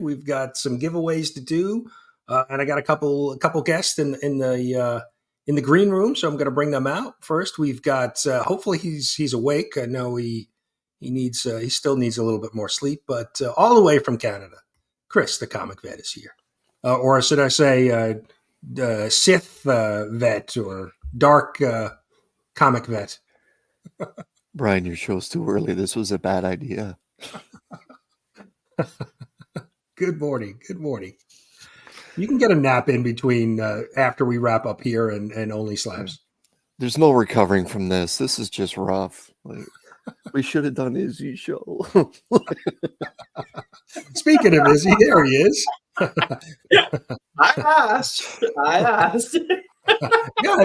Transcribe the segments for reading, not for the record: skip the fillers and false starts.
We've got some giveaways to do, and I got a couple guests in the green room, so I'm going to bring them out first. We've got hopefully he's awake. I know he still needs a little bit more sleep, but all the way from Canada, Chris, the comic vet, is here, or should I say, Sith vet or dark comic vet. Brian, your show's too early. This was a bad idea. Good morning. Good morning. You can get a nap in between after we wrap up here and Only Slabs. There's no recovering from this. This is just rough. Like, we should have done Izzy's show. Speaking of Izzy, there he is. I asked. Yeah,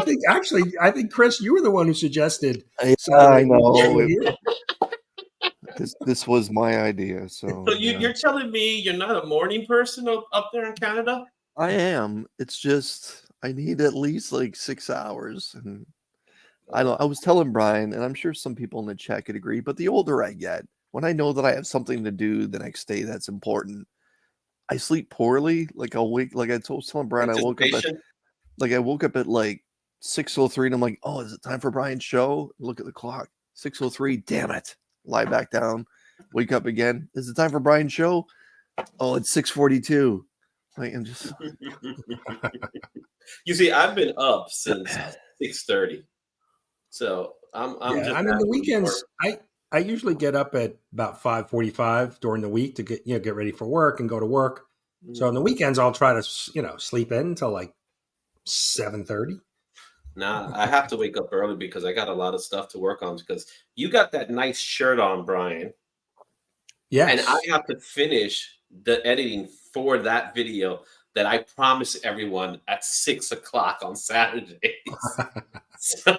I think Chris, you were the one who suggested. I know. This was my idea. So you're telling me you're not a morning person up there in Canada? I am. It's just I need at least like 6 hours, and I was telling Brian, and I'm sure some people in the chat could agree. But the older I get, when I know that I have something to do the next day that's important, I sleep poorly. Like I'll wake. Like I was telling Brian, I woke up at like 6:03, and I'm like, oh, is it time for Brian's show? Look at the clock, 6:03. Damn it! Lie back down. Wake up again. Is it time for Brian's show? Oh, it's 6:42. Like I'm just. You see, I've been up since 6:30, so I'm just. I mean, the weekends. I usually get up at about 5:45 during the week to get ready for work and go to work. So on the weekends, I'll try to sleep in until like 7:30. Nah, I have to wake up early because I got a lot of stuff to work on. Because you got that nice shirt on, Brian. Yeah, and I have to finish the editing for that video that I promised everyone at 6:00 on Saturdays. So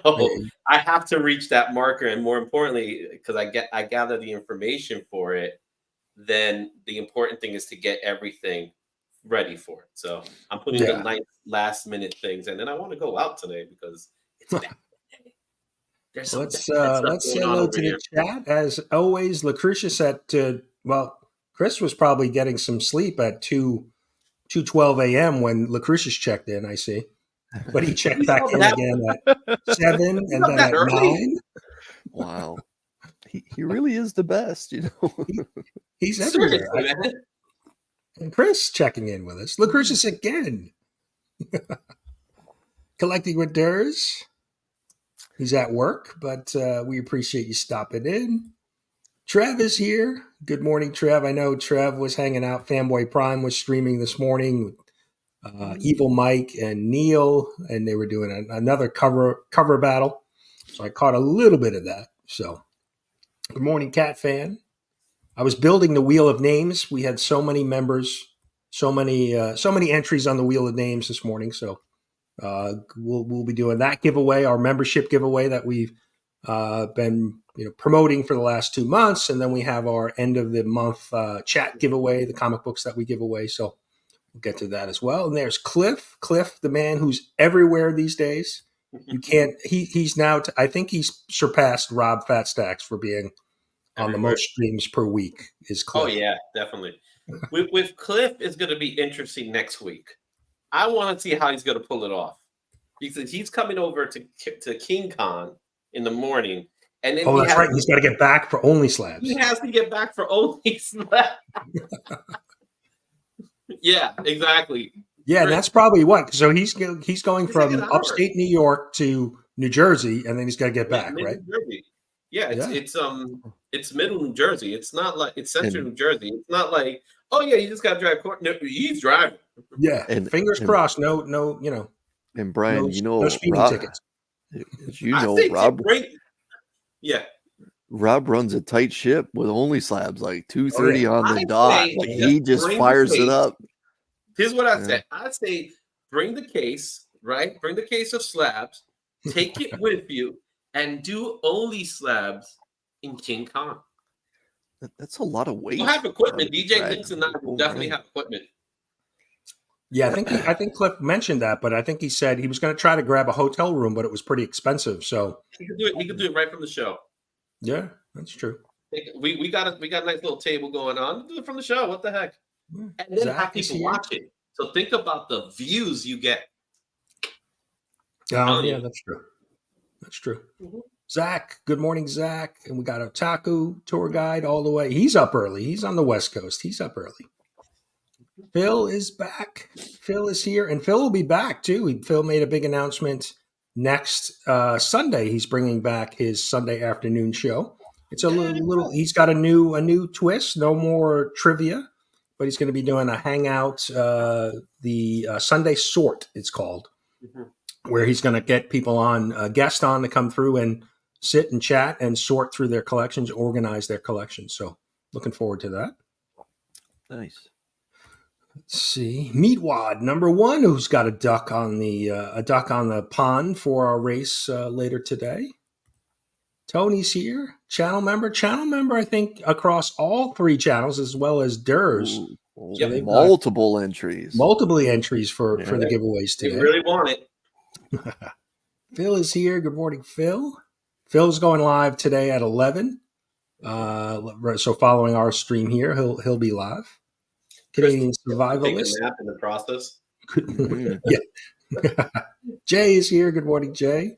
I have to reach that marker, and more importantly, because I gather the information for it, then the important thing is to get everything ready for it. So I'm putting the nice last minute things, and then I want to go out today because it's that day. Let's say hello to the chat. As always, Lucretius Chris was probably getting some sleep at 2:12 a.m. when Lucretius checked in, I see. But he checked back in again at 7 and then at 9. Wow. He really is the best, He's everywhere. And Chris checking in with us. Lucretius again. Collecting with Durs. He's at work, but we appreciate you stopping in. Trev is here. Good morning, Trev. I know Trev was hanging out. Fanboy Prime was streaming this morning. Evil Mike and Neil, and they were doing another cover battle. So I caught a little bit of that. So good morning, Cat Fan. I was building the Wheel of Names. We had so many members, so many entries on the Wheel of Names this morning. So we'll be doing that giveaway, our membership giveaway that we've been promoting for the last 2 months, and then we have our end of the month chat giveaway, the comic books that we give away. So we'll get to that as well. And there's Cliff, the man who's everywhere these days. You can't. He's now. I think he's surpassed Rob Fatstacks for being on the most streams per week. Is Cliff? Oh yeah, definitely. with Cliff, it's going to be interesting next week. I want to see how he's going to pull it off because he's coming over to King Con in the morning, and then that's right. He's got to get back for Only Slabs. He has to get back for Only Slabs. Yeah, exactly. Yeah, and that's probably what. So he's going from like upstate New York to New Jersey, and then he's got to get back, right? New Jersey. Yeah, it's middle New Jersey. It's not like it's central New Jersey. It's not like, oh yeah, you just got to drive. No, he's driving. Yeah, and fingers crossed. No, And Brian, no speeding tickets. Rob. Yeah. Rob runs a tight ship with Only Slabs, like 2:30 on the dot. Like he just fires it up. Here's what I say. I say, bring the case, right? Bring the case of slabs, take it with you, and do Only Slabs in King Kong. That's a lot of weight. We'll have equipment. DJ Links and I will definitely have equipment. Yeah, I think Cliff mentioned that, but I think he said he was going to try to grab a hotel room, but it was pretty expensive. So he could do it. He could do it right from the show. Yeah, that's true. We got a nice little table going on. Do it from the show. What the heck? and then Zach have is people here. watch it. So think about the views you get. Oh, Telling yeah, you. that's true. That's true. Mhm. Zach, good morning, Zach. And we got a Otaku tour guide all the way. He's up early. He's on the West Coast. He's up early. Phil is back. Phil is here. And Phil will be back too. Phil made a big announcement next Sunday. He's bringing back his Sunday afternoon show. It's a little he's got a new twist. No more trivia, but he's going to be doing a hangout, the Sunday Sort, it's called, Mhm. where he's going to get people on, guests on to come through and sit and chat and sort through their collections, organize their collections. So looking forward to that. Nice. Let's see, Meatwad number one, who's got a duck on the pond for our race later today. Tony's here, channel member. I think across all three channels as well as Durs. Ooh, So they've got multiple entries. multiple entries for the Yeah. giveaways They today. really want it. Phil is here. Good morning, Phil. Phil's going live today at 11. So following our stream here, he'll be live. Canadian Take survivalist. a nap in the process. Yeah. Jay is here. Good morning, Jay.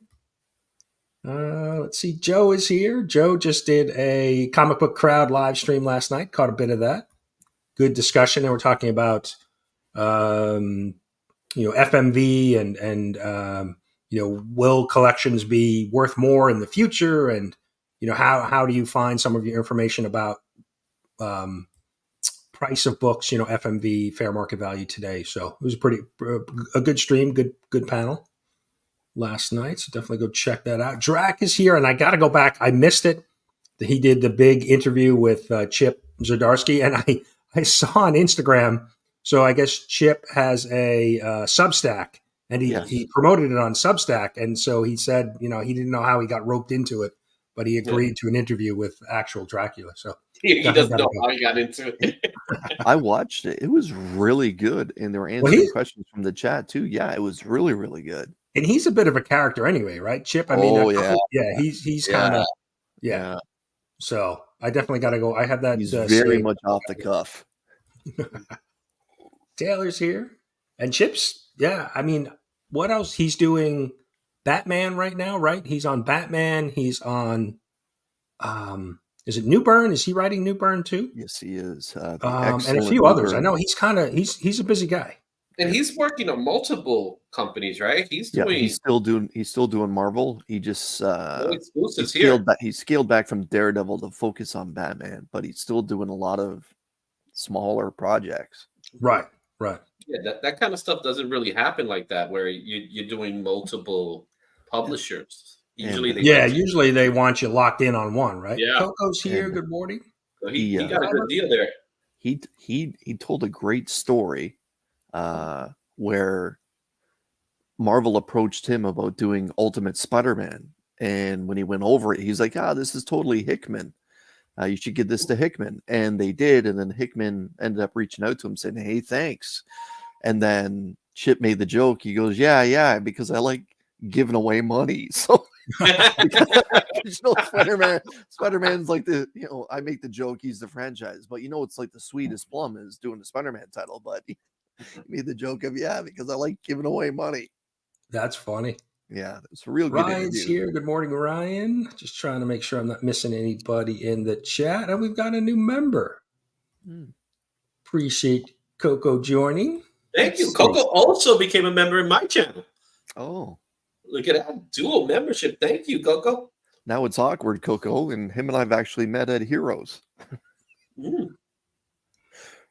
Let's see. Joe is here. Joe just did a comic book crowd live stream last night. Caught a bit of that. Good discussion. And we're talking about, FMV and will collections be worth more in the future? And, how do you find some of your information about, price of books, FMV, fair market value today. So it was a good stream, good panel last night. So definitely go check that out. Drac is here, and I got to go back. I missed it. He did the big interview with Chip Zdarsky, and I saw on Instagram. So I guess Chip has a Substack, and he promoted it on Substack. And so he said, he didn't know how he got roped into it, but he agreed to an interview with actual Dracula. So he doesn't know how he got into it. I watched it. It was really good. And they were answering questions from the chat too. Yeah, it was really, really good. And he's a bit of a character anyway, right, Chip? I mean, he's kind of, So I definitely got to go. I have that. He's very much off the cuff. Taylor's here. And Chip's, I mean, what else? He's doing Batman right now, right? He's on Batman. He's on, is it New Bern? Is he writing New Bern too? Yes, he is. And a few others. I know he's a busy guy. And he's working on multiple companies, right? He's still doing Marvel. He just he scaled back from Daredevil to focus on Batman, but he's still doing a lot of smaller projects. Right. Yeah, that kind of stuff doesn't really happen like that, where you're doing multiple publishers. Usually they want you locked in on one, right? Yeah. Coco's here. Good morning. So he got a good deal there. He told a great story where Marvel approached him about doing Ultimate Spider-Man, and when he went over it, he's like, this is totally Hickman. You should give this to Hickman. And they did, and then Hickman ended up reaching out to him saying, hey, thanks. And then Chip made the joke. He goes, yeah, because I like giving away money. So Spider-Man's like I make the joke, he's the franchise, but it's like the sweetest plum is doing the Spider-Man title, but he made the joke of because I like giving away money. That's funny. Yeah, it's a real good Ryan's interview. Here. Good morning, Ryan. Just trying to make sure I'm not missing anybody in the chat. And we've got a new member. Appreciate Coco joining. Thank you. Coco also became a member in my channel. Oh. Look at that dual membership. Thank you, Coco. Now it's awkward, Coco, and him and I've actually met at Heroes.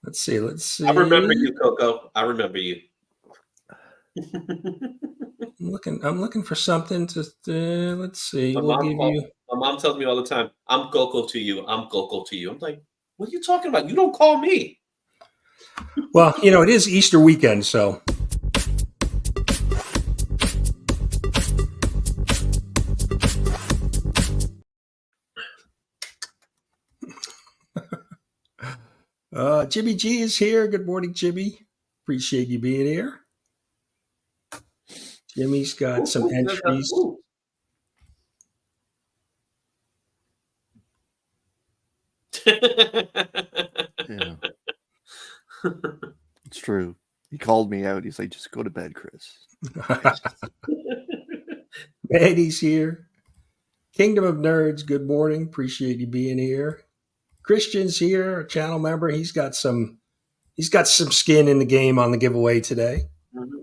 Let's see. I remember you, Coco. I remember you. I'm looking for something to. Let's see. My mom tells me all the time, "I'm Coco to you. I'm Coco to you." I'm like, "What are you talking about? You don't call me." Well, it is Easter weekend, so. Jimmy G is here. Good morning, Jimmy. Appreciate you being here. Jimmy's got some entries. It's true. He called me out. He's like, just go to bed, Chris. Eddie's here. Kingdom of Nerds, good morning. Appreciate you being here. Christian's here, a channel member. He's got some skin in the game on the giveaway today.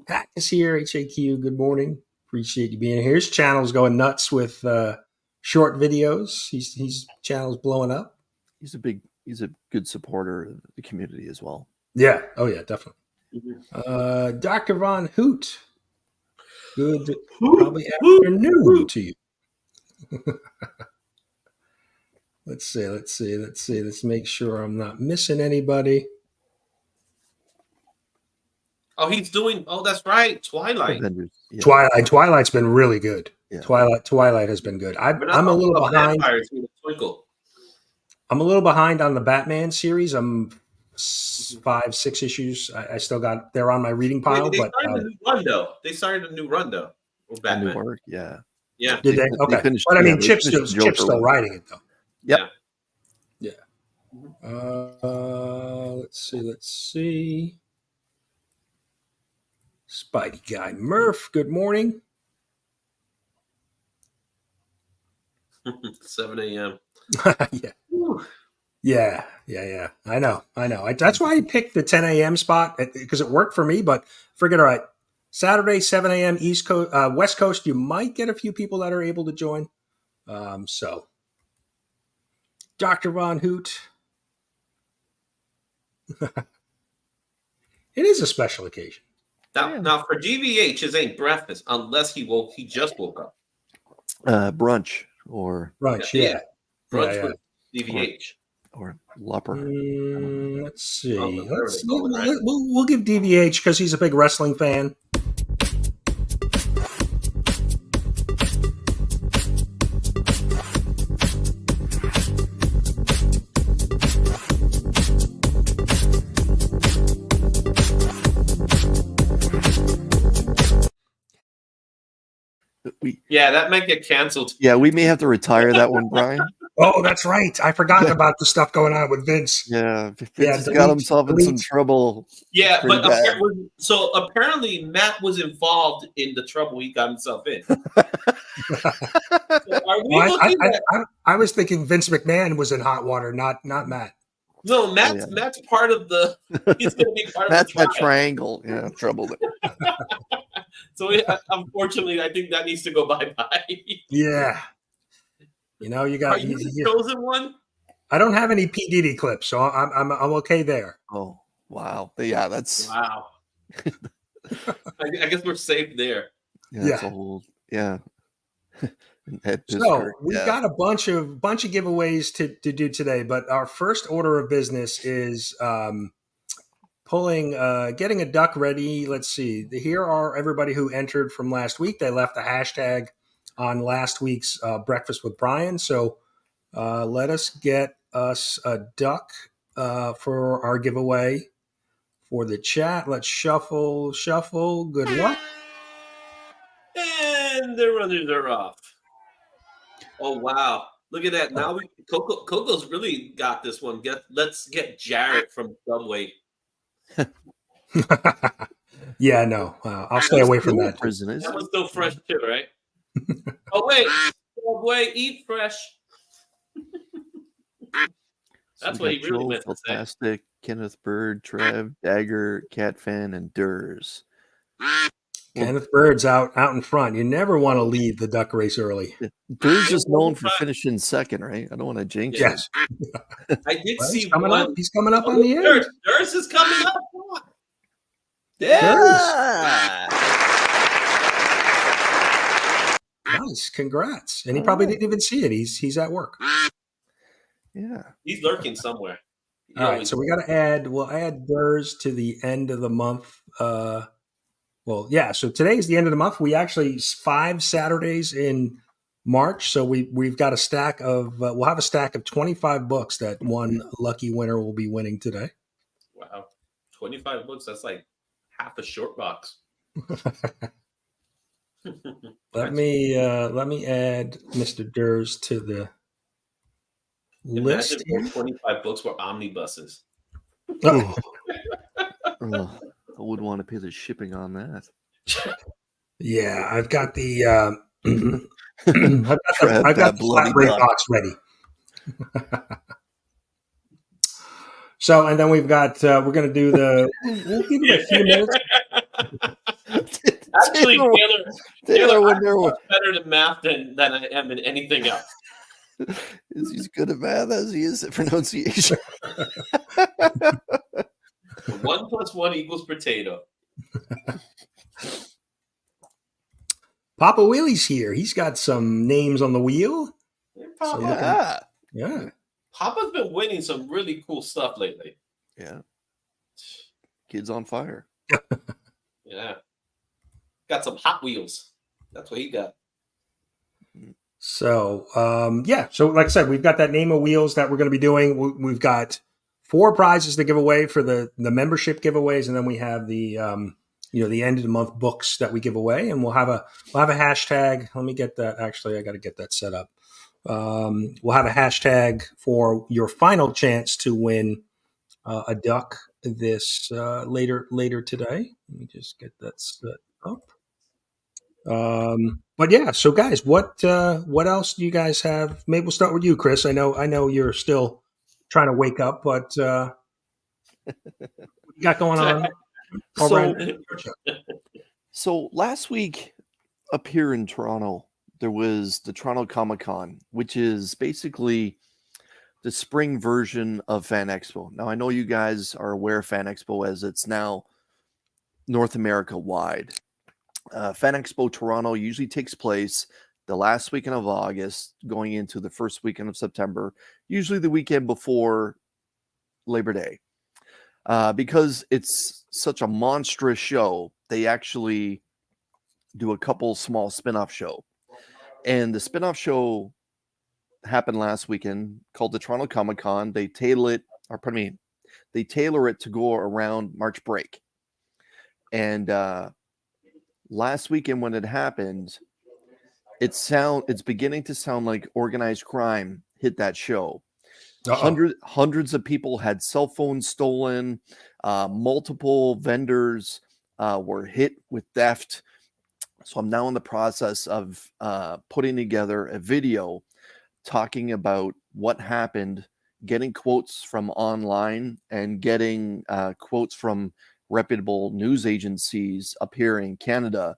Pat is here, HAQ, good morning. Appreciate you being here. His channel's going nuts with short videos. His channel's blowing up. He's a good supporter of the community as well. Yeah. Oh yeah, definitely. Dr. Von Hoot. Good probably afternoon to you. Let's see. Let's make sure I'm not missing anybody. Oh, he's doing. Oh, that's right. Twilight. Yeah. Twilight's been really good. Yeah. Twilight has been good. I'm a little behind. I'm a little behind on the Batman series. I'm 5-6 issues. I still got. They're on my reading pile. They but started a new run though. They started a new run though. With Batman. New work, yeah. Yeah. Did they? Okay. But I mean, Chip's still writing it though. Yep. Yeah. Let's see. Spidey guy Murph, good morning. 7 a.m. Yeah. I know. That's why I picked the 10 a.m. spot because it worked for me. But forget all right. Saturday, 7 a.m. East Coast, West Coast. You might get a few people that are able to join. So, Dr. Von Hoot. It is a special occasion. Now for DVH, his ain't breakfast unless he just woke up. Brunch or brunch, yeah. Brunch with DVH. Or Lupper. Let's see. We'll give DVH because he's a big wrestling fan. Yeah, that might get canceled. Yeah, we may have to retire that one, Brian. Oh, that's right. I forgot about the stuff going on with Vince. Yeah, Vince got himself in some trouble. Yeah, but apparently Matt was involved in the trouble he got himself in. I was thinking Vince McMahon was in hot water, not Matt. No, Matt's part of the. He's going to be part of the triangle. Yeah, trouble. So unfortunately, I think that needs to go bye-bye. Yeah. You know, you got. Are you the chosen one? I don't have any P. Diddy clips, so I'm okay there. Oh wow! Yeah, that's wow. I guess we're safe there. Yeah. Yeah. So we've got a bunch of giveaways to do today, but our first order of business is getting a duck ready. Let's see. Here are everybody who entered from last week. They left a hashtag on last week's Breakfast with Brian. So let us get us a duck for our giveaway for the chat. Let's shuffle. Good luck. And the runners are off. Oh, wow. Look at that. Now Coco's really got this one. Let's get Jarrett from Subway. Yeah, no. I'll stay away from that. That was still fresh too, right? Oh, wait. Subway, eat fresh. That's what he really meant to say. Plastic, Kenneth Bird, Trev, Dagger, Catfan, and Durs. Kenneth Bird's out in front. You never want to leave the duck race early. Durs is known for finishing second, right? I don't want to jinx it. I did see he's coming up. He's coming up on the end. Durs is coming up. Yeah. Nice. Congrats. And he probably didn't even see it. He's at work. Yeah. He's lurking somewhere. All right. So we'll add Durs to the end of the month. So today is the end of the month. We actually 5 Saturdays in March. So we've got a stack of, we'll have a stack of 25 books that one lucky winner will be winning today. Wow. 25 books. That's like half a short box. Let me add Mr. Durs to the list. Imagine 25 books were omnibuses. Oh. Oh, I would want to pay the shipping on that. Yeah, I've got the I've got Trev, I've got that the bloody flat rate duck. box ready. So, and then we've got we're going to do the. We'll give it a few minutes. Actually, Taylor, when I'm there was much better at math than I am in anything else. is he's good at math as he is at pronunciation. 1 + 1 = potato. Papa Willie's here. He's got some names on the wheel. Hey, So Papa. yeah. Papa's been winning some really cool stuff lately. Yeah. Kid's on fire. Yeah. Got some Hot Wheels. That's what he got. So So like I said, we've got that name of wheels that we're going to be doing. We've got 4 prizes to give away for the membership giveaways, and then we have the the end of the month books that we give away, and we'll have a hashtag. Let me get that. Actually, I got to get that set up. We'll have a hashtag for your final chance to win a duck this later today. Let me just get that set up. But yeah, so guys, what else do you guys have? Maybe we'll start with you, Chris. I know you're still trying to wake up, but what you got going on? So last week up here in Toronto, there was the Toronto Comic-Con, which is basically the spring version of Fan Expo. Now, I know you guys are aware of Fan Expo as it's now North America wide. Fan Expo Toronto usually takes place the last weekend of August, going into the first weekend of September, usually the weekend before Labor Day. Because it's such a monstrous show, they actually do a couple small spin-off show. And the spin-off show happened last weekend called the Toronto Comic-Con. They tailor it to go around March break. And last weekend when it happened, it's beginning to sound like organized crime hit that show. Hundreds of people had cell phones stolen. Multiple vendors were hit with theft. So I'm now in the process of putting together a video talking about what happened, getting quotes from online and getting quotes from reputable news agencies up here in Canada,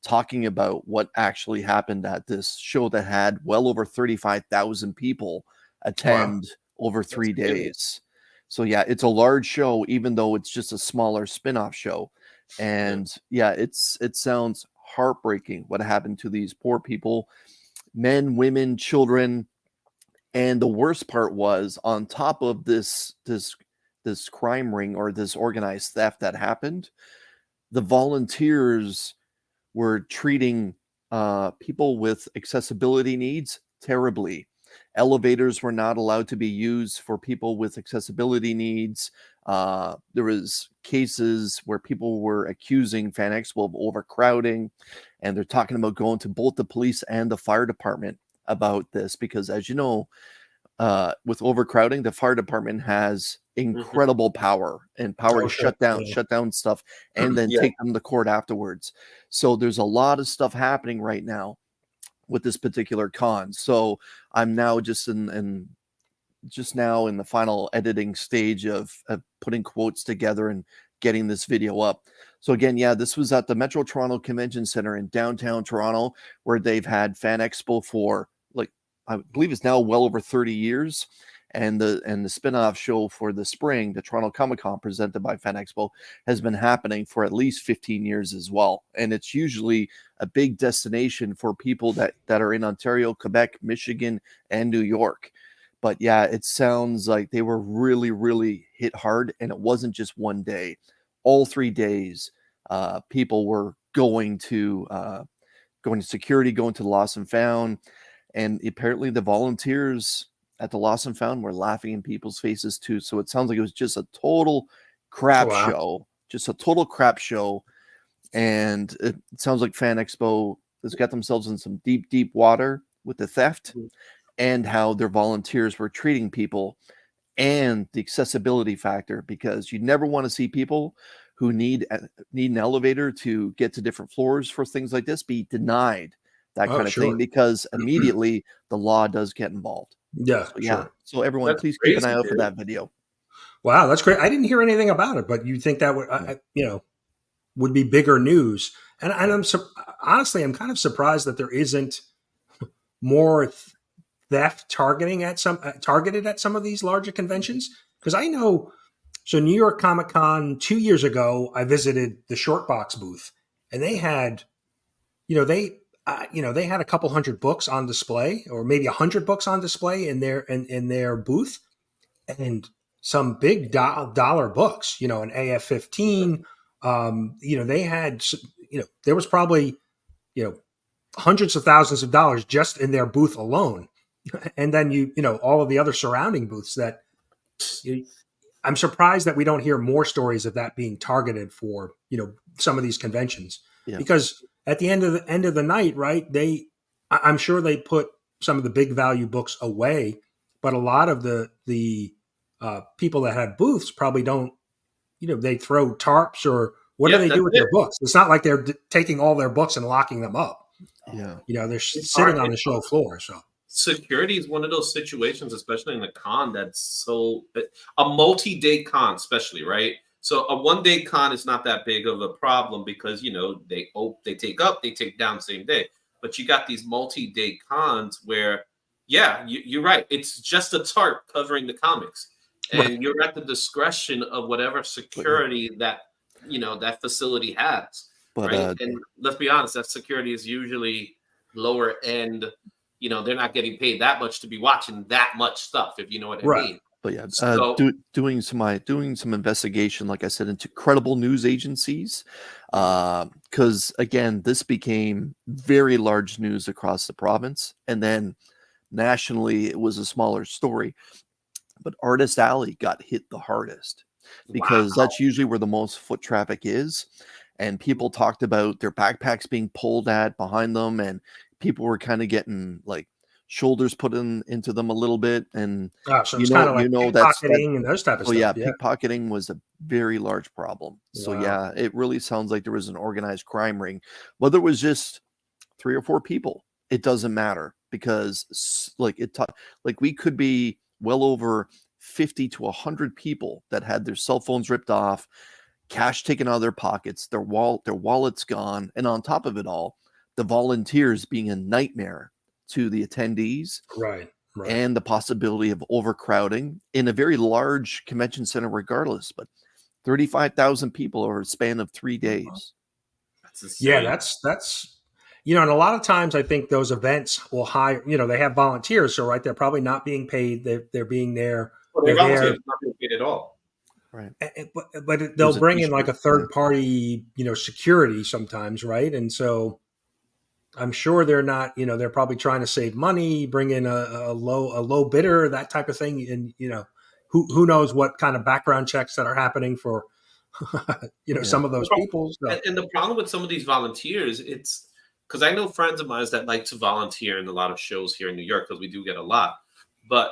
talking about what actually happened at this show that had well over 35,000 people attend over 3 days. So yeah, it's a large show, even though it's just a smaller spin-off show. And yeah, it sounds heartbreaking what happened to these poor people, men, women, children. And the worst part was, on top of this crime ring or this organized theft that happened, the volunteers were treating people with accessibility needs terribly. Elevators were not allowed to be used for people with accessibility needs. There was cases where people were accusing Fan Expo of overcrowding, and they're talking about going to both the police and the fire department about this, because as you know, with overcrowding, the fire department has incredible power to shut down stuff and then take them to court afterwards. So there's a lot of stuff happening right now with this particular con. So I'm now just now in the final editing stage of putting quotes together and getting this video up. So again, this was at the Metro Toronto Convention Center in downtown Toronto, where they've had Fan Expo for, like, I believe it's now well over 30 years. And the spin-off show for the spring, the Toronto Comic-Con presented by Fan Expo, has been happening for at least 15 years as well. And it's usually a big destination for people that are in Ontario, Quebec, Michigan, and New York. But yeah, it sounds like they were really, really hit hard. And it wasn't just one day. All 3 days, people were going to security, going to the Lost and Found. And apparently the volunteers at the Lost and Found were laughing in people's faces too. So it sounds like it was just a total crap show. Just a total crap show. And it sounds like Fan Expo has got themselves in some deep, deep water with the theft and how their volunteers were treating people. and the accessibility factor, because you never want to see people who need an elevator to get to different floors for things like this be denied that Oh, kind of thing, sure. because immediately the law does get involved. Yeah, So yeah, sure. so everyone, That's please keep an eye crazy, out for dude. that video. Wow, that's great. I didn't hear anything about it, but you think that would, would be bigger news. And honestly, I'm kind of surprised that there isn't more theft targeted at some of these larger conventions, because I know. So New York Comic Con 2 years ago, I visited the short box booth, and they had, they had a couple hundred books on display, or maybe 100 books on display in their booth, and some big dollar books. An AF-15. They had, there was probably, hundreds of thousands of dollars just in their booth alone, and then all of the other surrounding booths that. I'm surprised that we don't hear more stories of that being targeted for some of these conventions, Yeah. because at the end of the night, right? I'm sure they put some of the big value books away, but a lot of the people that have booths probably don't. They throw tarps, or what do Yeah, they do that's with it. their books? It's not like they're taking all their books and locking them up. Yeah. They're It's sitting hard. on the show floor. So Security is one of those situations, especially in the con, that's so a multi-day con, especially, right? So a one-day con is not that big of a problem because they take up, they take down same day. But you got these multi-day cons where, yeah, you're right. It's just a tarp covering the comics, right, and you're at the discretion of whatever But yeah, security that that facility has, but right? And let's be honest, that security is usually lower end. They're not getting paid that much to be watching that much stuff, if you know what I right, mean. But yeah, So doing some investigation, like I said, into credible news agencies, because again, this became very large news across the province, and then nationally, it was a smaller story. But Artist Alley got hit the hardest wow, because that's usually where the most foot traffic is, and people talked about their backpacks being pulled at behind them, and people were kind of getting like shoulders put into them a little bit, and so it's kind of like that's that. pickpocketing and those type of So yeah, stuff. Yeah. pickpocketing was a very large problem. So Wow. yeah, it really sounds like there was an organized crime ring. Whether it was just 3 or 4 people, it doesn't matter, because like we could be well over 50 to 100 people that had their cell phones ripped off, cash taken out of their pockets, their wallets gone, and on top of it all, the volunteers being a nightmare to the attendees, Right. Right. and the possibility of overcrowding in a very large convention center regardless. But 35,000 people over a span of 3 days. that's Yeah, insane. that's and a lot of times I think those events will hire, they have volunteers, so right, they're probably not being paid. They're being there. Well, they're They're there, volunteers, not being paid at all. Right. but There's they'll a bring in like t-shirt. a third party, security sometimes, right? And so I'm sure they're not, they're probably trying to save money, bring in a low bidder, that type of thing, and who knows what kind of background checks that are happening for Yeah. some of those people. So. And the problem with some of these volunteers, it's because I know friends of mine that like to volunteer in a lot of shows here in New York because we do get a lot. But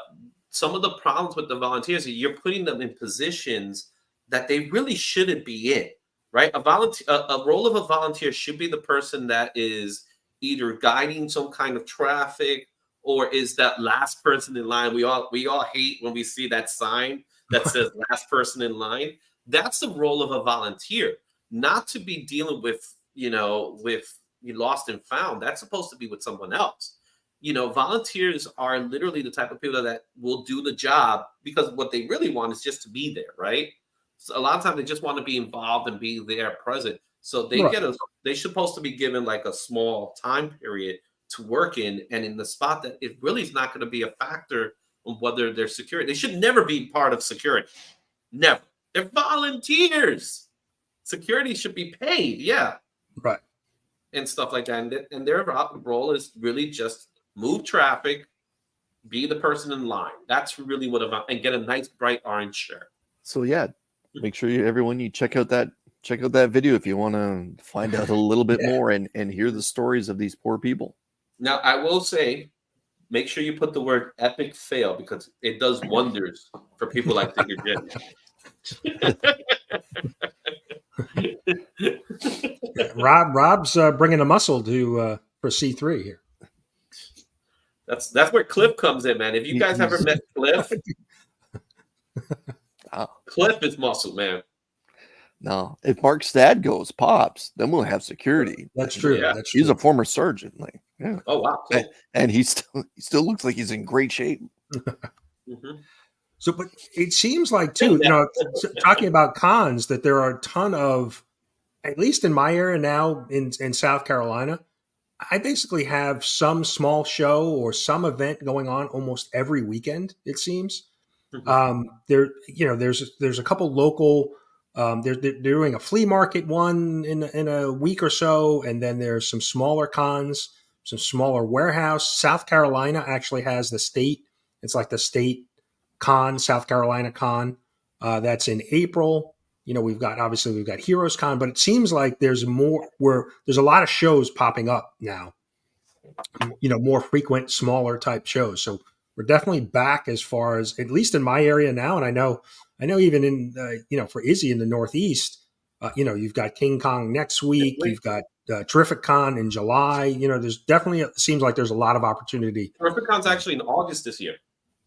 some of the problems with the volunteers are you're putting them in positions that they really shouldn't be in, right? A role of a volunteer should be the person that is either guiding some kind of traffic or is that last person in line. We all hate when we see that sign that says last person in line. That's the role of a volunteer, not to be dealing with, with you lost and found. That's supposed to be with someone else. Volunteers are literally the type of people that will do the job because what they really want is just to be there, right? So a lot of times they just want to be involved and be there present. So Right. they're supposed to be given like a small time period to work in and in the spot that it really is not going to be a factor on whether they're security. They should never be part of security. Never. They're volunteers. Security should be paid, yeah, Right. and stuff like that. And their role is really just move traffic, be the person in line. That's really and get a nice bright orange shirt. So yeah, make sure everyone you check out that video if you want to find out a little bit Yeah. more and hear the stories of these poor people. Now, I will say make sure you put the word epic fail because it does wonders for people like Digger Jim. Rob's bringing a muscle to for C3 here. That's where Cliff comes in, man. If you guys ever met Cliff, Cliff is muscle, man. No, if Mark's dad goes pops, then we'll have security. That's true. Yeah. That's He's true. a former surgeon. Like, yeah. Oh wow, cool. And he still looks like he's in great shape. Mm-hmm. So, but it seems like too, you know, talking about cons, that there are a ton of, at least in my area now in South Carolina, I basically have some small show or some event going on almost every weekend. It seems. There, you know, there's a couple local. They're doing a flea market one in a week or so, and then there's some smaller cons, some smaller warehouse. South Carolina actually has the state. It's like the state con, South Carolina con. That's in April. You know, we've got Heroes Con, but it seems like there's more where there's a lot of shows popping up now. You know, more frequent, smaller type shows. So we're definitely back as far as, at least in my area now. And I know even in you know, for Izzy in the Northeast, you know, you've got King Kong next week. You've got Terrific Con in July. You know, there's definitely, it seems like there's a lot of opportunity. Terrific Con's actually in August this year.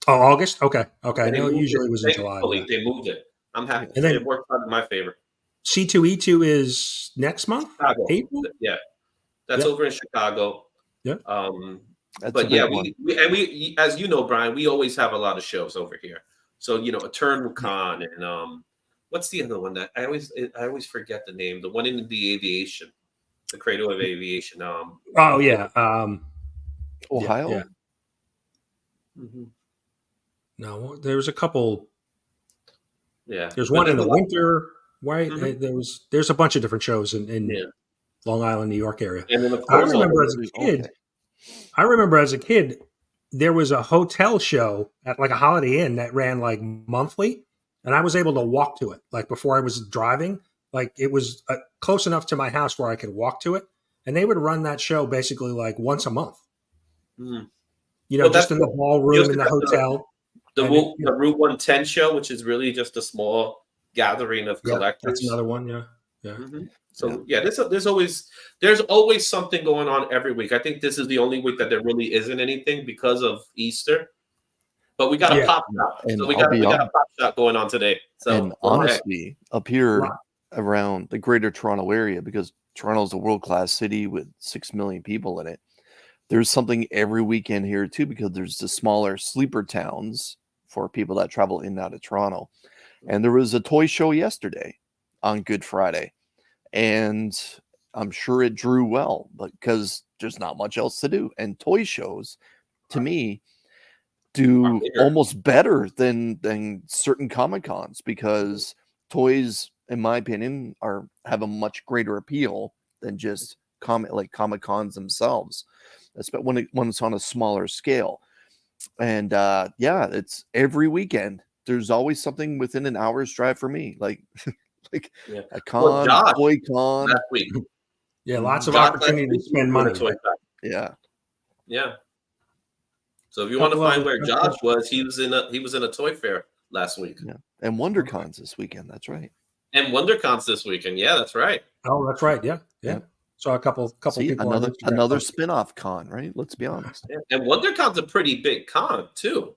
Oh, August. Okay. I know it usually was in July. Yeah. They moved it. I'm happy. And then it worked out in my favor. C2E2 is next month, Chicago. April. Yeah, that's over in Chicago. Yeah. But yeah, we as you know, Brian, we always have a lot of shows over here. So you know, Eternal Con and what's the other one that I always forget the name? The one in the aviation, the cradle of aviation. Ohio. Yeah. Mm-hmm. No, there's a couple. Yeah, there's one in the winter. Right, there's a bunch of different shows in Long Island, New York area. And then of course, I remember as a kid, there was a hotel show at like a Holiday Inn that ran like monthly, and I was able to walk to it. Like before I was driving, like it was close enough to my house where I could walk to it, and they would run that show basically like once a month. You know, just in the ballroom in the hotel. The Route 110 show, which is really just a small gathering of collectors. That's another one. Yeah. So there's always something going on every week. I think this is the only week that there really isn't anything because of Easter. But we got a pop shop. So we got a pop shop going on today. So and honestly, up here around the greater Toronto area, because Toronto is a world-class city with 6 million people in it, there's something every weekend here too, because there's the smaller sleeper towns for people that travel in and out of Toronto. And there was a toy show yesterday on Good Friday, and I'm sure it drew well, but because there's not much else to do. And toy shows, to me, do almost better than certain Comic Cons, because toys, in my opinion, have a much greater appeal than just Comic Cons themselves, especially when it's on a smaller scale. And it's every weekend. There's always something within an hour's drive for me, like a con, toy con. Last week. Yeah, lots of opportunity to spend money. Yeah. So if you want to find where Josh was, he was in a toy fair last week. Yeah, and WonderCon's this weekend. That's right. And WonderCon's this weekend. Yeah, that's right. Oh, that's right. Yeah. So a couple people. Another spin-off con, right? Let's be honest. Yeah. And WonderCon's a pretty big con too.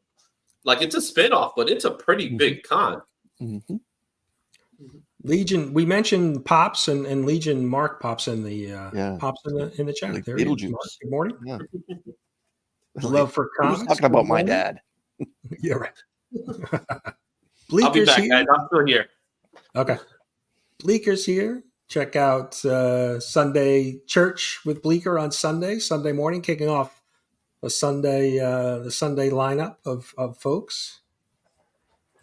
Like it's a spin-off, but it's a pretty big con. Mm-hmm. Legion, we mentioned Pops and Legion. Mark pops in the pops in the chat. Like there Beetlejuice. Good morning. Yeah. Love for comics. Talking about my dad. Yeah, right. I'll be back, guys. I'm still here. Okay. Bleeker's here. Check out Sunday Church with Bleeker on Sunday morning, kicking off the Sunday lineup of folks.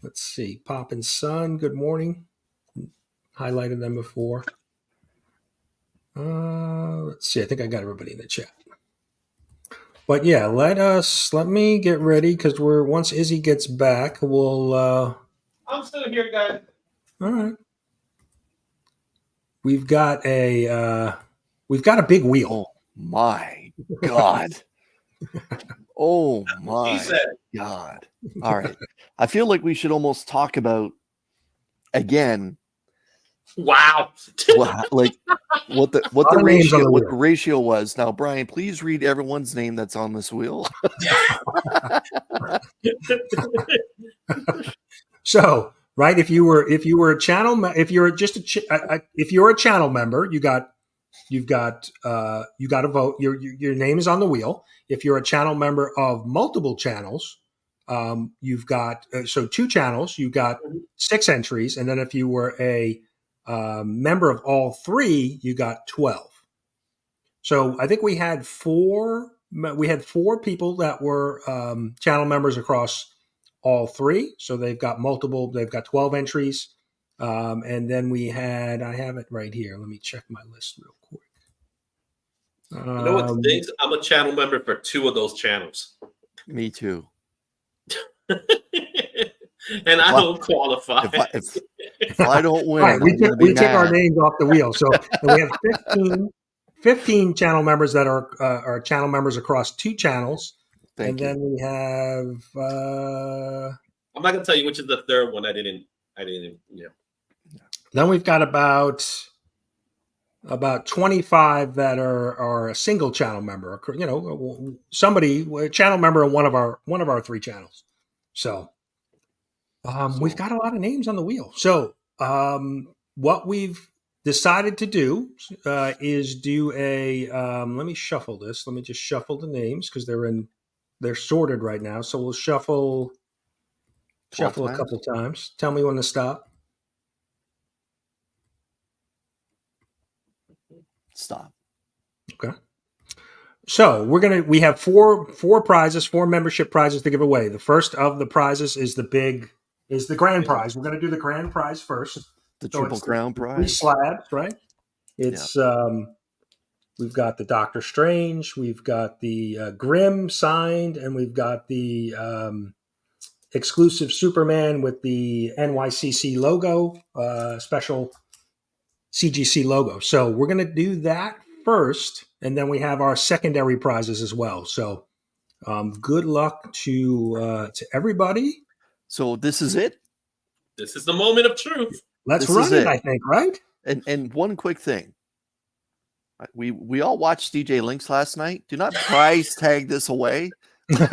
Let's see. Pop and Son, good morning. Highlighted them before. Let's see. I think I got everybody in the chat. But yeah, let me get ready, because once Izzy gets back, we'll I'm still here, guys. All right. We've got a big wheel. Oh my God. Oh He my said, God. All right. I feel like we should almost talk about again wow. like what the lot of names on the wheel. ratio was. Now, Brian, please read everyone's name that's on this wheel. So, right, if you were a channel, if you're just if you're a channel member, you've got a vote. Your name is on the wheel. If you're a channel member of multiple channels, you've got so 2 channels. You've got 6 entries, and then if you were a member of all 3, you got 12. So I think we had 4 people that were channel members across all 3. So they've got 12 entries. And then we had, I have it right here. Let me check my list real quick. You know what stinks? I'm a channel member for 2 of those channels. Me too. And I don't qualify. If I don't win, right, we took our names off the wheel. So we have 15 channel members that are channel members across 2 channels. Thank you. Then we have I'm not gonna tell you which is the third one. I didn't. Then we've got about 25 that are a single channel member. You know, a channel member in one of our 3 channels. So we've got a lot of names on the wheel. So what we've decided to do is do a let me shuffle this. Let me just shuffle the names because they're sorted right now. So we'll shuffle a couple times. Tell me when to stop. Stop. Okay. So we have four prizes, 4 membership prizes to give away. The first of the prizes is the grand prize. We're going to do the grand prize first. The Triple Crown prize. 3 slabs, right? It's we've got the Doctor Strange, we've got the Grimm signed, and we've got the exclusive Superman with the NYCC logo, special CGC logo. So we're going to do that first, and then we have our secondary prizes as well. So good luck to everybody. So this is it. This is the moment of truth. Let's run it, I think, right? And one quick thing. We all watched DJ Links last night. Do not prize tag this away. Dude,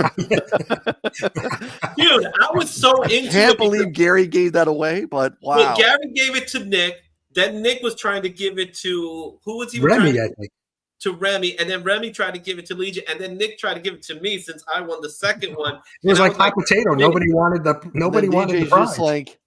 I was so into Can't believe Gary gave that away, but wow. Well, Gary gave it to Nick. Then Nick was trying to give it to who was he? Remy, I think. To Remy, and then Remy tried to give it to Legion, and then Nick tried to give it to me since I won the second one. It was like hot potato. Nobody wanted the prize. Just like,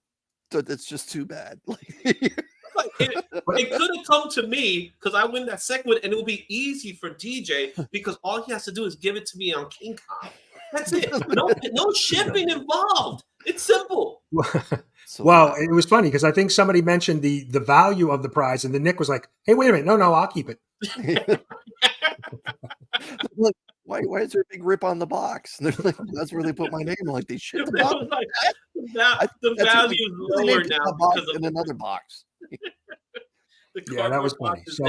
it's just too bad. It could have come to me because I win that second one, and it will be easy for DJ because all he has to do is give it to me on King Kong. That's it. No shipping involved. It's simple. Well, it was funny because I think somebody mentioned the value of the prize, and then Nick was like, "Hey, wait a minute! No, I'll keep it." Look, why is there a big rip on the box? And they're like, that's where they put my name. Like they shit the box. The value is lower now because of another box. Yeah, that was funny. So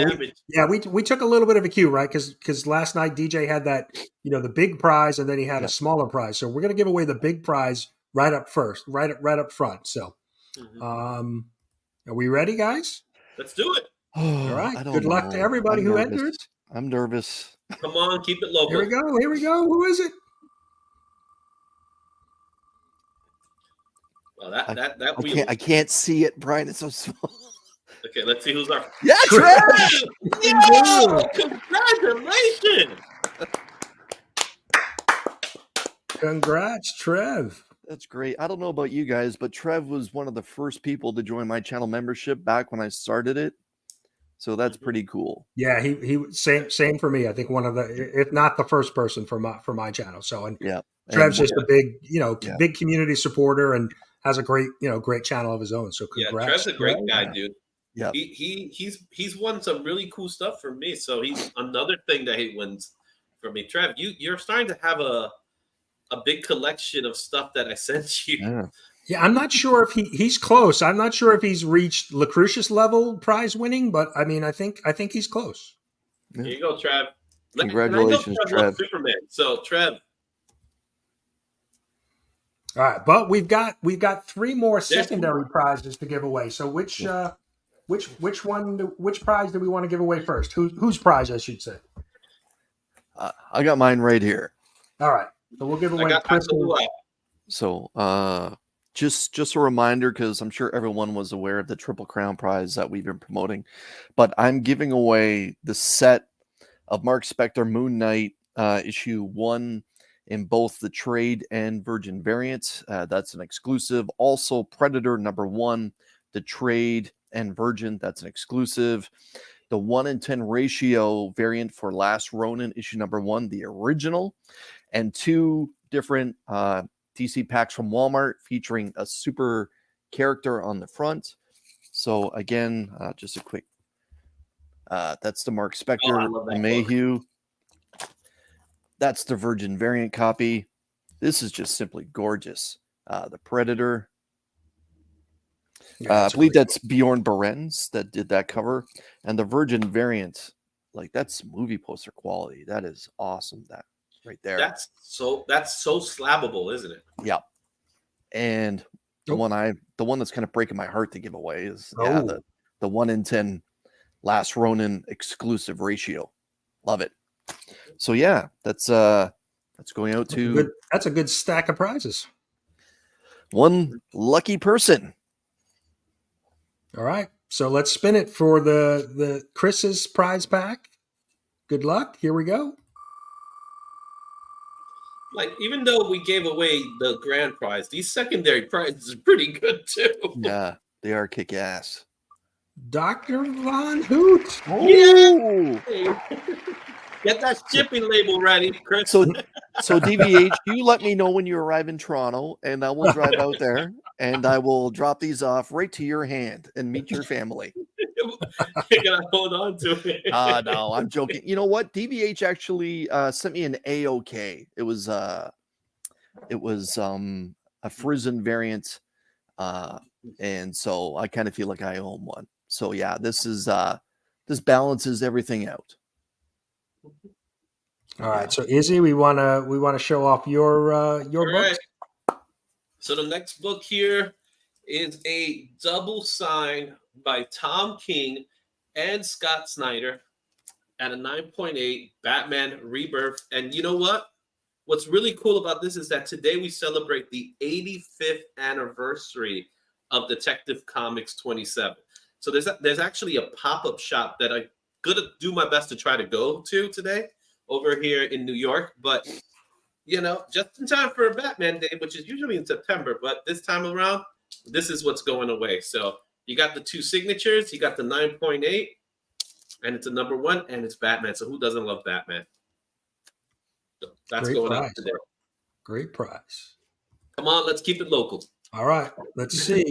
we took a little bit of a cue, right? Because last night DJ had that, the big prize, and then he had a smaller prize. So we're gonna give away the big prize right up first, right up front. So, are we ready, guys? Let's do it. All right. Good luck to everybody who entered. I'm nervous. Come on, keep it local. Here we go. Who is it? Well, that I can't see it, Brian. It's so small. Okay, let's see who's our. Yeah, Trev! Yo, congratulations! Congrats, Trev. That's great. I don't know about you guys, but Trev was one of the first people to join my channel membership back when I started it. So that's pretty cool. Yeah, he same for me. I think one of the, if not the first person for my channel. So Trev's just a big, big community supporter and has a great channel of his own. So congrats. Yeah, Trev's a great guy, dude. Yeah, he's won some really cool stuff for me. So he's another thing that he wins for me. Trev, you're starting to have a big collection of stuff that I sent you. Yeah, I'm not sure if he's close. I'm not sure if he's reached Lucretius level prize winning, but I mean, I think he's close. Here you go, Trev. Congratulations, Trev. Superman. So, Trev, All right, but we've got three more There's two secondary more. prizes to give away. So which prize do we want to give away first? Whose prize, I should say. I got mine right here. All right, so we'll give I away got Chris. so do I. So just a reminder, because I'm sure everyone was aware of the Triple Crown prize that we've been promoting, but I'm giving away the set of Mark Spector Moon Knight issue 1 in both the trade and Virgin variants. That's an exclusive. Also, Predator #1, the trade and Virgin. That's an exclusive. The 1-in-10 ratio variant for Last Ronin issue #1, the original, and 2 different DC packs from Walmart featuring a super character on the front. So again, just a quick. That's the Mark Oh, I Spector, love the that book. Mayhew. That's the Virgin variant copy. This is just simply gorgeous. The Predator. Yeah, I believe that's Bjorn Berens that did that cover. And the Virgin variant, like, that's movie poster quality. That is awesome. That right there. That's so slabbable, isn't it? Yeah. And the Oh. one that's kind of breaking my heart to give away is Oh. the 1-in-10 Last Ronin exclusive ratio. Love it. So yeah, that's going out to That's a good stack of prizes. one lucky person. All right, so let's spin it for the Chris's prize pack. Good luck. Here we go. Like, even though we gave away the grand prize, these secondary prizes are pretty good too. Yeah, they are kick ass. Dr. Von Hoot. Yeah. Get that shipping label ready, Chris. So DVH, you let me know when you arrive in Toronto, and I will drive out there, and I will drop these off right to your hand and meet your family. You're gonna hold on to it. No, I'm joking. You know what? DVH actually sent me an AOK. It was a Frizen variant, and so I kind of feel like I own one. So yeah, this balances everything out. All right, so Izzy, we wanna show off your All books. right. So the next book here is a double sign by Tom King and Scott Snyder at a 9.8 Batman Rebirth. And you know what? What's really cool about this is that today we celebrate the 85th anniversary of Detective Comics 27. So there's actually a pop-up shop that I'm gonna do my best to try to go to today over here in New York, but just in time for a Batman Day, which is usually in September, but this time around, this is what's going away. So you got the 2 signatures, you got the 9.8, and it's a #1, and it's Batman. So who doesn't love Batman? So that's Great going prize. out today. Great prize. Come on, let's keep it local. All right, let's see.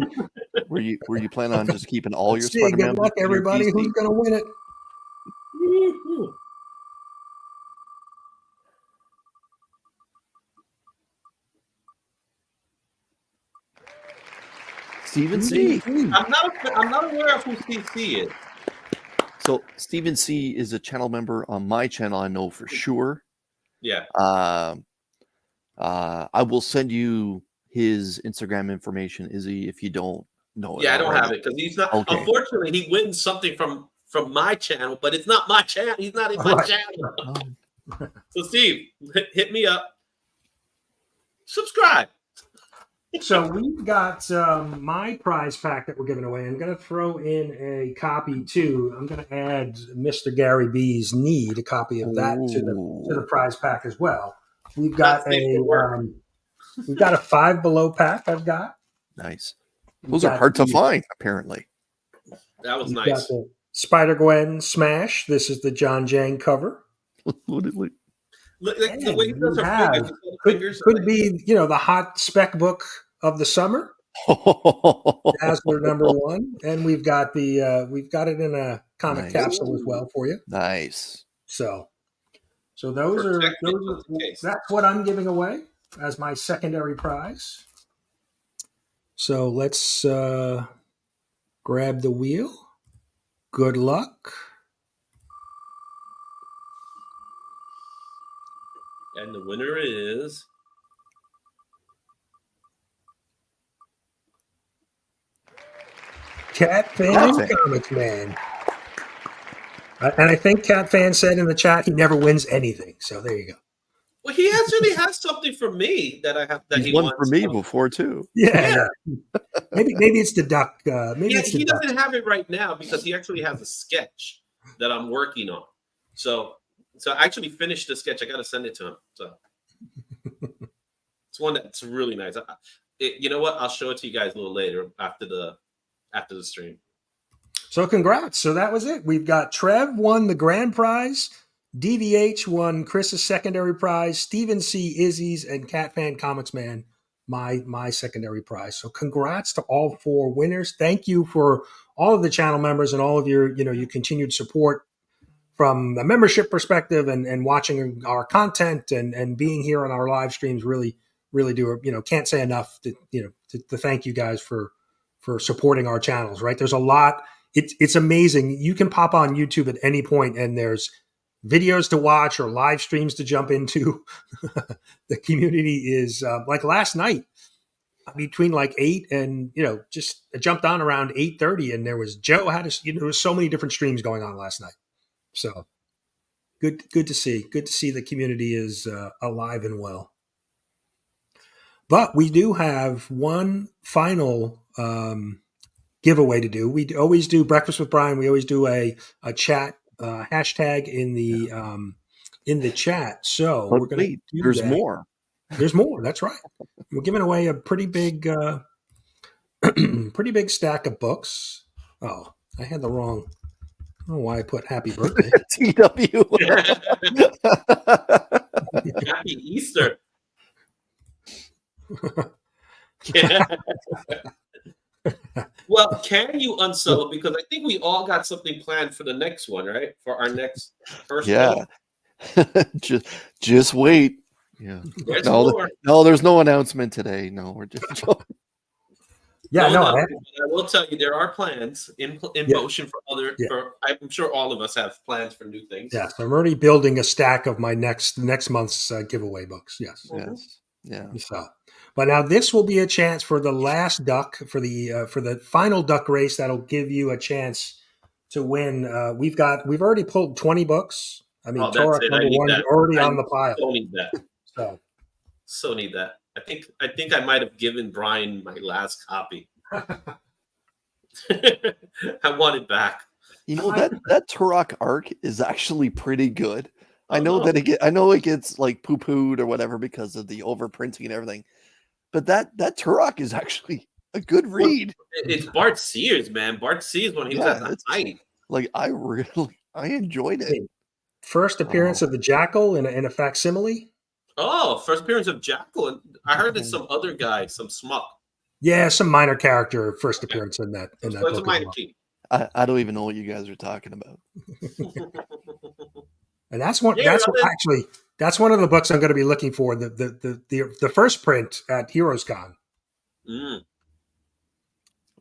Were you planning on just keeping all your Let's see. Spider-Man Good luck, books in your everybody. PC? Who's gonna win it? Woo-hoo. Stephen C. I'm not aware of who CC is. So Stephen C is a channel member on my channel, I know for sure. Yeah. I will send you his Instagram information, Izzy, if you don't know it. Yeah, I don't have it because he's not. Okay. Unfortunately, he wins something from my channel, but it's not my channel. He's not in my channel. So Steve, hit me up. Subscribe. So we've got my prize pack that we're giving away. I'm going to throw in a copy too. I'm going to add Mr. Gary B's Need, a copy of that to the prize pack as well. We've got we've got a Five Below pack. I've got nice. Those are hard to find, apparently. That was nice. Got the Spider-Gwen Smash. This is the John Jang cover. Look, the way he does her fingers. Could be, the hot spec book of the summer. Dazzler #1, and we've got it in a comic capsule as well for you. Nice. So those are that's what I'm giving away as my secondary prize. So let's grab the wheel. Good luck. And the winner is Cat Fan Cat and Fan. Comics Man. And I think Cat Fan said in the chat he never wins anything. So there you go. Well, he actually has something for me that I have that He's he won wants. for me before too. Yeah. Maybe it's the duck. Maybe it's the He duck. doesn't have it right now because he actually has a sketch that I'm working on. So I actually finished the sketch. I got to send it to him. So it's one that's really nice. You know what? I'll show it to you guys a little later after the stream. So congrats. So that was it. We've got Trev won the grand prize. DVH won Chris's secondary prize. Stephen C. Izzy's and Cat Fan Comics Man my secondary prize. So congrats to all 4 winners. Thank you for all of the channel members and all of your continued support from a membership perspective and watching our content and being here on our live streams. Really do, can't say enough to thank you guys for supporting our channels, right? There's a lot. It's amazing. You can pop on YouTube at any point and there's videos to watch or live streams to jump into. The community is like last night between like 8 and, just I jumped on around 8:30 and there was Joe had there was so many different streams going on last night. So good to see the community is alive and well. But we do have one final giveaway to do. We always do Breakfast with Brian. We always do a chat hashtag in the chat. So But we're going to do there's that. more. There's more. That's right. We're giving away a pretty big stack of books. Oh, I had the wrong. I don't know why I put happy birthday. TW. Happy Easter. Well, can you unsub? Because I think we all got something planned for the next one, right? For our next first one. just wait. Yeah. No, there's no announcement today. No, we're just joking. Yeah, I will tell you there are plans in motion for other. Yeah. I'm sure all of us have plans for new things. Yes, I'm already building a stack of my next month's giveaway books. Yes. Yes. Yeah. So, but now this will be a chance for the last duck for the final duck race. That'll give you a chance to win. We've already pulled 20 books. I mean, Torah number 1 is already on the pile. So need that. So need that. I think I might have given Brian my last copy. I want it back. That Turok arc is actually pretty good. I know it gets like poo-pooed or whatever because of the overprinting and everything. But that Turok is actually a good read. It's Bart Sears, man. Bart Sears when he was at the height. Like I enjoyed it. First appearance of the Jackal in a facsimile. Oh, first appearance of Jackal. I heard it's some other guy, some schmuck. Yeah, some minor character first appearance in that. It's a minor key. I don't even know what you guys are talking about. And that's one. That's one of the books I'm going to be looking for. The first print at Heroes Con. Mm.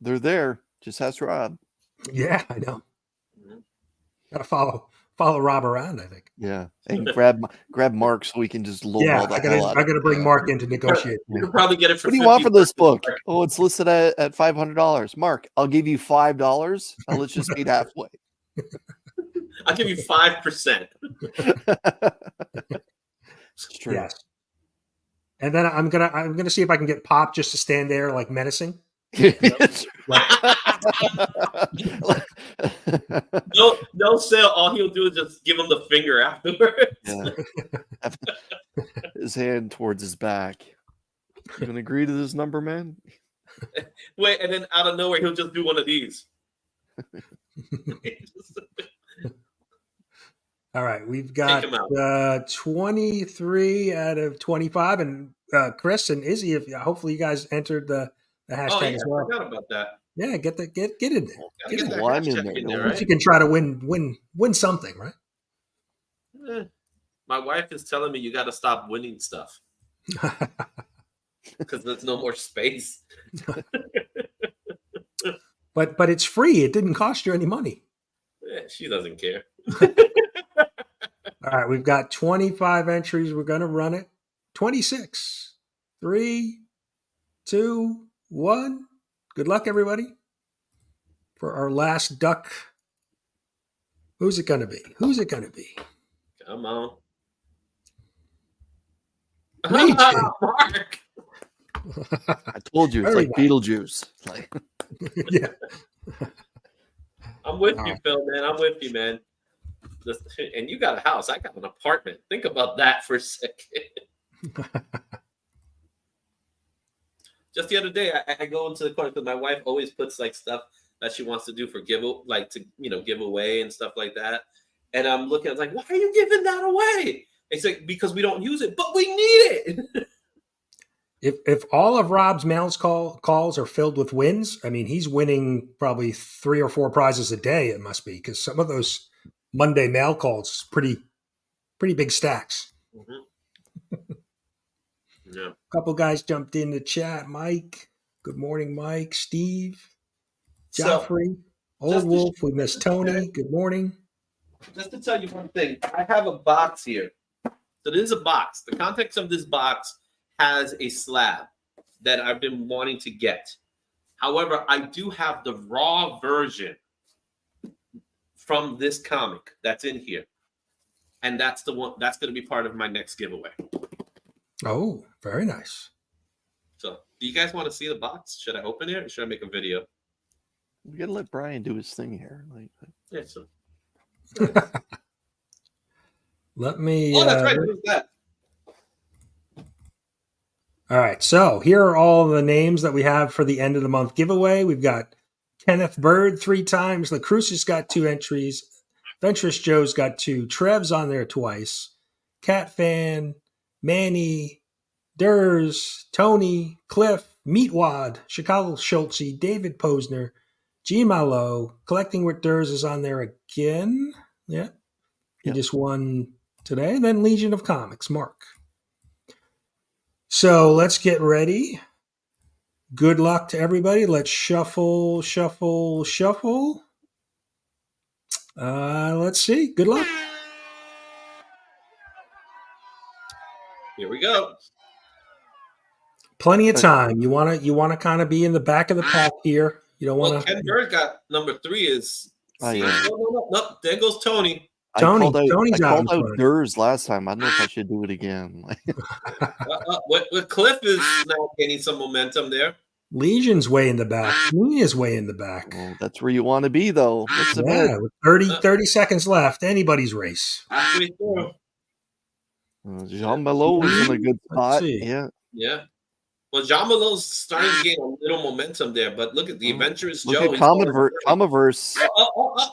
They're there. Just ask Rob. Yeah, I know. Got to follow Rob around, I think. Yeah, and grab Mark so we can just lowball that hell out. I got to bring Mark in to negotiate. You can probably get it for. What do you want for this book? Oh, it's listed at $500. Mark, I'll give you $5. Now let's just meet halfway. I'll give you 5%. It's true. Yes. And then I'm gonna see if I can get Pop just to stand there like menacing. No sale. All he'll do is just give him the finger afterwards. Yeah. His hand towards his back. You gonna agree to this number, man? Wait, and then out of nowhere he'll just do one of these. All right, we've got 23 out of 25, and Chris and Izzy, hopefully you guys entered the hashtag as well. I forgot about that. Yeah, get in there. Get in there. One in there, right? You can try to win something, right? My wife is telling me you got to stop winning stuff because there's no more space. But it's free. It didn't cost you any money. She doesn't care. All right, we've got 25 entries. We're going to run it. 26. 3, 2, 1. Good luck, everybody. for our last duck. Who's it going to be? Who's it going to be? Come on. Legion. Mark. I told you, it's Very like nice. Beetlejuice. Like, Yeah. I'm with All you, right. Phil, man. I'm with you, man. And you got a house. I got an apartment. Think about that for a second. Just the other day, I go into the corner because my wife always puts like stuff that she wants to do for give away and stuff like that. And I'm looking, I was like, why are you giving that away? It's like, because we don't use it, but we need it. If all of Rob's mails calls are filled with wins, I mean, he's winning probably 3 or 4 prizes a day. It must be, because some of those Monday mail calls pretty big stacks. Yeah. A couple guys jumped in the chat. Mike, good morning, Mike. Steve, Joffrey, Old Wolf. We missed Tony. Good morning. Just to tell you one thing, I have a box here. So this is a box. The context of this box has a slab that I've been wanting to get. However, I do have the raw version from this comic that's in here. And that's the one that's going to be part of my next giveaway. Oh, very nice. So, do you guys want to see the box? Should I open it or should I make a video? we gotta let Brian do his thing here. Like, Yeah, so. Let me. Oh, that's right. Who's that? All right. So here are all the names that we have for the end of the month giveaway. We've got Kenneth Bird 3 times. LaCruce's got 2 entries. Venturous Joe's got 2. Trev's on there twice. Cat Fan, Manny, Durs, Tony, Cliff, Meatwad, Chicago Schultze, David Posner, G. Malo, Collecting with Durs is on there again. Yeah. He just won today. And then Legion of Comics, Mark. So let's get ready. Good luck to everybody. Let's shuffle. Let's see. Good luck. Here we go. Plenty of time. You wanna kind of be in the back of the pack here. You don't want Well, to. Ken Bird got number 3 is. Oh, yeah. No, there goes Tony. Tony's I out in called out front. Durs last time. I don't know if I should do it again. What Cliff is now gaining some momentum there. Legion's way in the back. Nina's way in the back. Well, that's where you want to be, though. Let's Yeah, admit. with 30 seconds left. Anybody's race. Halfway through. Jean Malo is in a good spot. see. Yeah. Well, Jean Malo's starting to gain a little momentum there, but look at the Adventurous Look Joe. at Comiverse.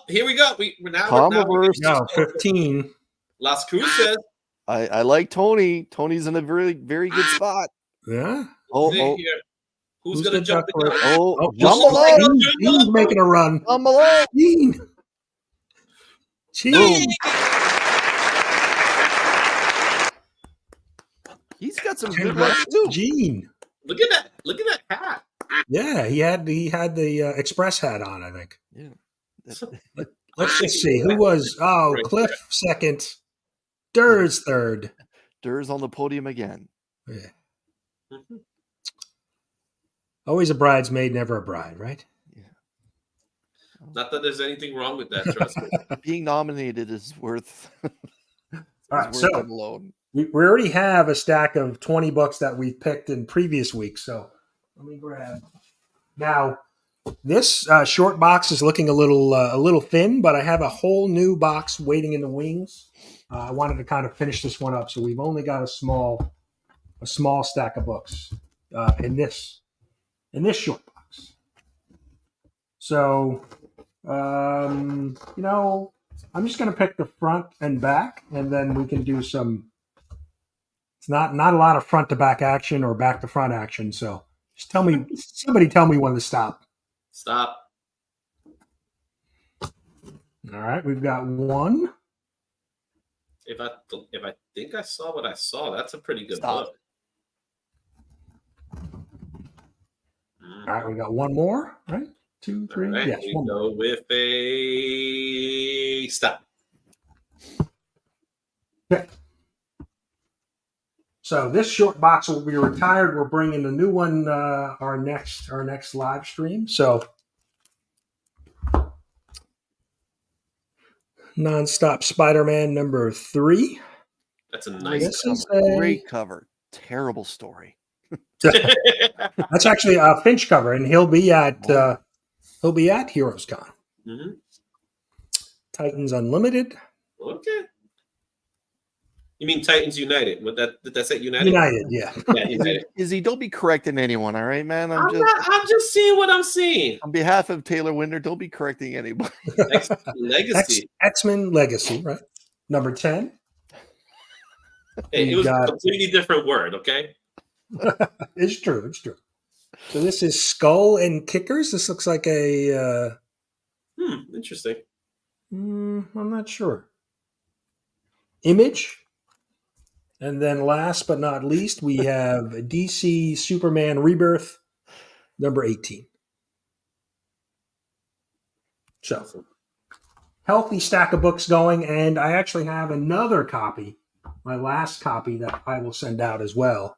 Here we go. We're now. Comiverse. No, 15. Las Cruces. I like Tony. Tony's in a very, very good spot. Yeah. Oh. Who's going to jump the gun? Oh, Jean Malo. Gene's making a run. Jean Malo. Gene. He's got some good luck too. Gene. Look at that! Look at that hat. Yeah, he had the express hat on, I think. Yeah. Let's just see who was. Oh, Cliff second, Durs third. Durs on the podium again. Yeah. Mm-hmm. Always a bridesmaid, never a bride, right? Yeah. Not that there's anything wrong with that. Trust me. Being nominated is worth. All right, worth so it alone. we already have a stack of 20 books that we've picked in previous weeks. So let me grab. Now, this short box is looking a little thin, but I have a whole new box waiting in the wings. I wanted to kind of finish this one up, so we've only got a small stack of books in this short box. So, I'm just going to pick the front and back, and then we can do some. It's not a lot of front to back action or back to front action. So, somebody tell me when to stop. Stop. All right, we've got one. If I think I saw what I saw, that's a pretty good Stop. book. All right, we got one more. Right, 2, 3. Right, yes, we one go more. with a stop. Okay. So this short box will be retired. We're bringing the new one our next live stream. So Nonstop Spider-Man number 3. That's a Great nice This is cover. a Great cover. Terrible story. that's actually a Finch cover, and he'll be at Heroes Con. hmm Titans Unlimited. Okay. You mean Titans United? What that did that say United? United, yeah. Yeah, United. Izzy, don't be correcting anyone, all right, man? I'm just seeing what I'm seeing. On behalf of Taylor Winder, don't be correcting anybody. Legacy. X-Men Legacy, right? Number 10. Hey, it We was got- a completely different word, okay? It's true. It's true. So this is Skull and Kickers. This looks like a. Interesting. I'm not sure. Image. And then last but not least, we have DC Superman Rebirth, number 18. So, healthy stack of books going. And I actually have another copy, my last copy that I will send out as well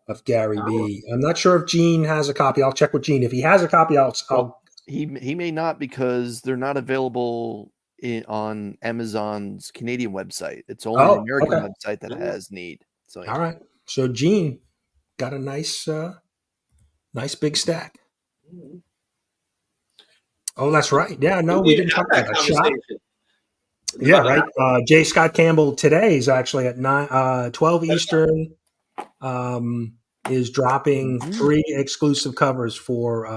of Gary B. I'm not sure if Gene has a copy. I'll check with Gene. If he has a copy, I'll He may not, because they're not available on Amazon's Canadian website. It's only the American website that has need. So all right. So Gene got a nice big stack. Oh, that's right. Yeah, no, we didn't talk about that. Shop. Yeah, right. J. Scott Campbell today is actually at 12 Eastern. Is dropping 3 exclusive covers for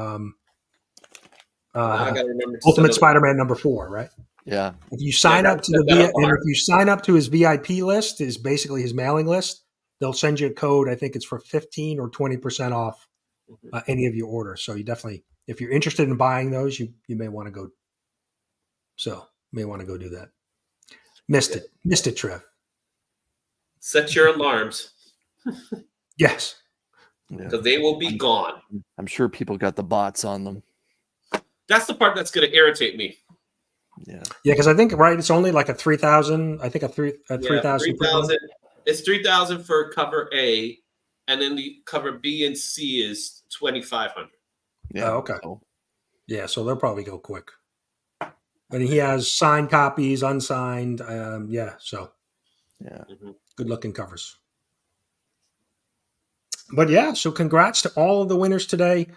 Ultimate Spider-Man number 4, right? Yeah. If you sign up to if you sign up to his VIP list, is basically his mailing list, they'll send you a code. I think it's for 15 or 20% off any of your orders. So you definitely, if you're interested in buying those, you may want to go. So may want to go do that. Missed it, Trev. Set your alarms. Yes. Because they will be gone. I'm sure people got the bots on them. That's the part that's going to irritate me. Yeah. Yeah, because I think it's only like a 3,000. I think a 3,000. 3,000. It's 3,000 for cover A, and then the cover B and C is 2,500. Yeah. Oh, okay. Yeah, so they'll probably go quick. But he has signed copies, unsigned. So good looking covers. But yeah, so congrats to all of the winners today.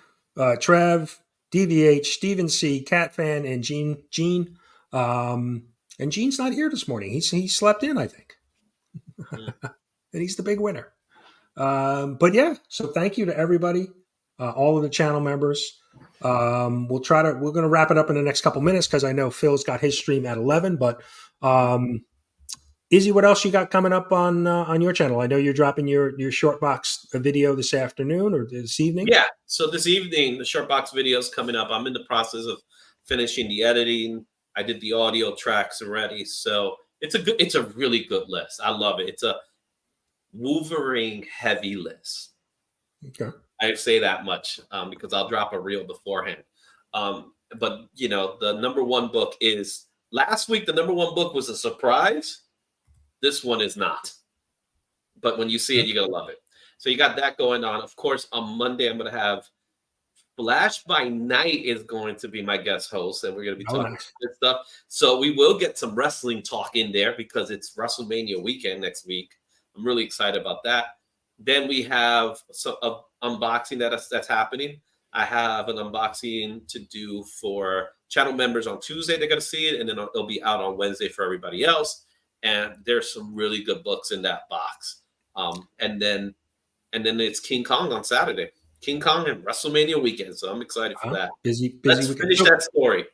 Trev, DVH, Stephen C, Cat Fan, and Gene. And Gene's not here this morning. He slept in, I think. And he's the big winner. But yeah, so thank you to everybody, all of the channel members. We're going to wrap it up in the next couple minutes because I know Phil's got his stream at 11. But Izzy, what else you got coming up on your channel? I know you're dropping your short box video this afternoon or this evening. Yeah, so this evening the short box video is coming up. I'm in the process of finishing the editing. I did the audio tracks already, so it's a really good list. I love it. It's a Wolverine heavy list. Okay, I say that much because I'll drop a reel beforehand. But the number one book is last week. The number one book was a surprise. This one is not. But when you see it, you're gonna love it. So you got that going on. Of course, on Monday I'm gonna have Flash by Night is going to be my guest host, and we're going to be talking good stuff. So we will get some wrestling talk in there because it's WrestleMania weekend next week. I'm really excited about that. Then we have some unboxing that's happening. I have an unboxing to do for channel members on Tuesday. They're going to see it, and then it'll be out on Wednesday for everybody else. And there's some really good books in that box. And then it's King Kong on Saturday. King Kong and WrestleMania weekend, so I'm excited for that. Busy Let's finish that story.